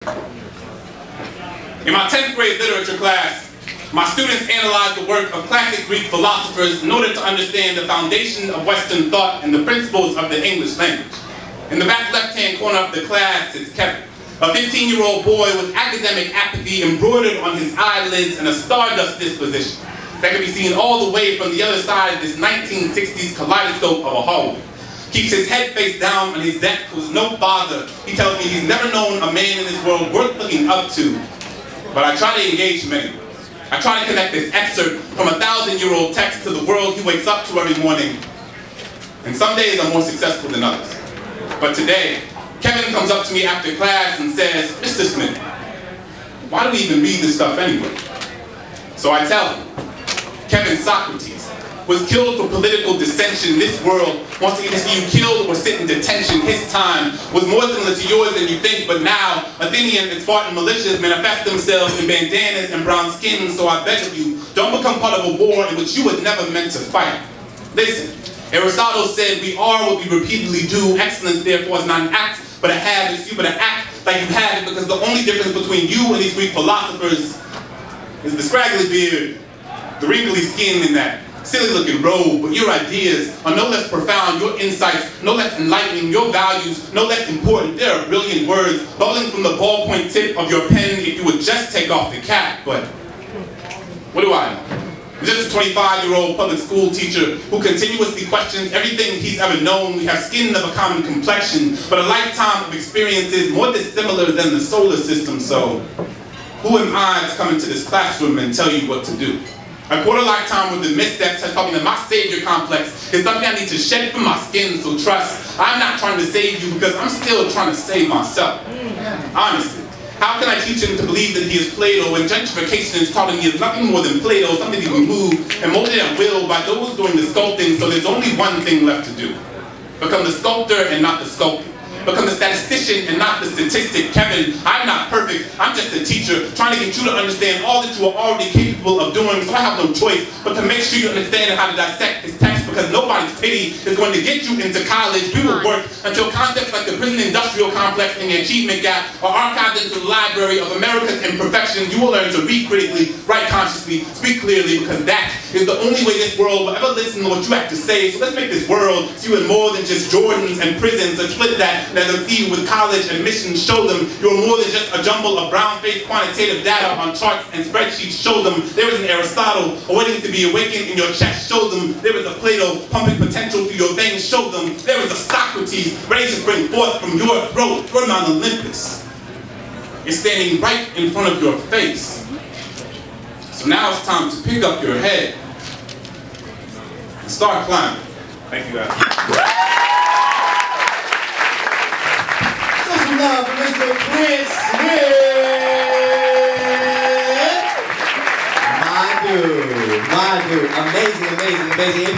In my 10th grade literature class, my students analyzed the work of classic Greek philosophers in order to understand the foundation of Western thought and the principles of the English language. In the back left-hand corner of the class sits Kevin, a 15-year-old boy with academic apathy embroidered on his eyelids and a stardust disposition that can be seen all the way from the other side of this 1960s kaleidoscope of a hallway. Keeps his head face down on his desk with no father. He tells me he's never known a man in this world worth looking up to. But I try to engage him anyway. I try to connect this excerpt from a 1,000-year-old text to the world he wakes up to every morning. And some days I'm more successful than others. But today, Kevin comes up to me after class and says, "Mr. Smith, why do we even read this stuff anyway?" So I tell him, Kevin Socrates was killed for political dissension. This world wants to either see you killed or sit in detention. His time was more similar to yours than you think, but now Athenian and Spartan militias manifest themselves in bandanas and brown skins, so I beg of you, don't become part of a war in which you were never meant to fight. Listen, Aristotle said we are what we repeatedly do. Excellence, therefore, is not an act, but a habit. It's you but to act like you have it, because the only difference between you and these Greek philosophers is the scraggly beard, the wrinkly skin, and that silly-looking robe. But your ideas are no less profound, your insights no less enlightening, your values no less important. There are brilliant words bubbling from the ballpoint tip of your pen if you would just take off the cap. But what do I know? I'm just a 25-year-old public school teacher who continuously questions everything he's ever known. We have skin of a common complexion, but a lifetime of experiences more dissimilar than the solar system. So who am I to come into this classroom and tell you what to do? A quarter lifetime with the missteps has taught me that my savior complex is something I need to shed from my skin, so trust, I'm not trying to save you because I'm still trying to save myself. Honestly, how can I teach him to believe that he is Plato when gentrification has taught him he is nothing more than Plato, something to be moved and molded at will by those doing the sculpting, so there's only one thing left to do. Become the sculptor and not the sculptor. Become the statistician and not the statistic. Kevin, I'm not perfect. I'm just a teacher trying to get you to understand all that you are already capable of doing, so I have no choice but to make sure you understand how to dissect this text, because nobody's pity is going to get you into college. We will work until concepts like the prison industrial complex and the achievement gap are archived into the library of America's imperfections. You will learn to read critically, write consciously, speak clearly, because that is the only way this world will ever listen to what you have to say. So let's make this world see you as more than just Jordans and prisons, and split that as a see with college admissions. Show them you're more than just a jumble of brown-faced quantitative data on charts and spreadsheets. Show them there is an Aristotle awaiting to be awakened in your chest. Show them there is a Plato pumping potential through your veins. Show them there is a Socrates ready to spring forth from your throat. Your Mount Olympus is standing right in front of your face. So now it's time to pick up your head and start climbing. Thank you guys. Love for Mr. Clint Smith. My dude, amazing, amazing, amazing.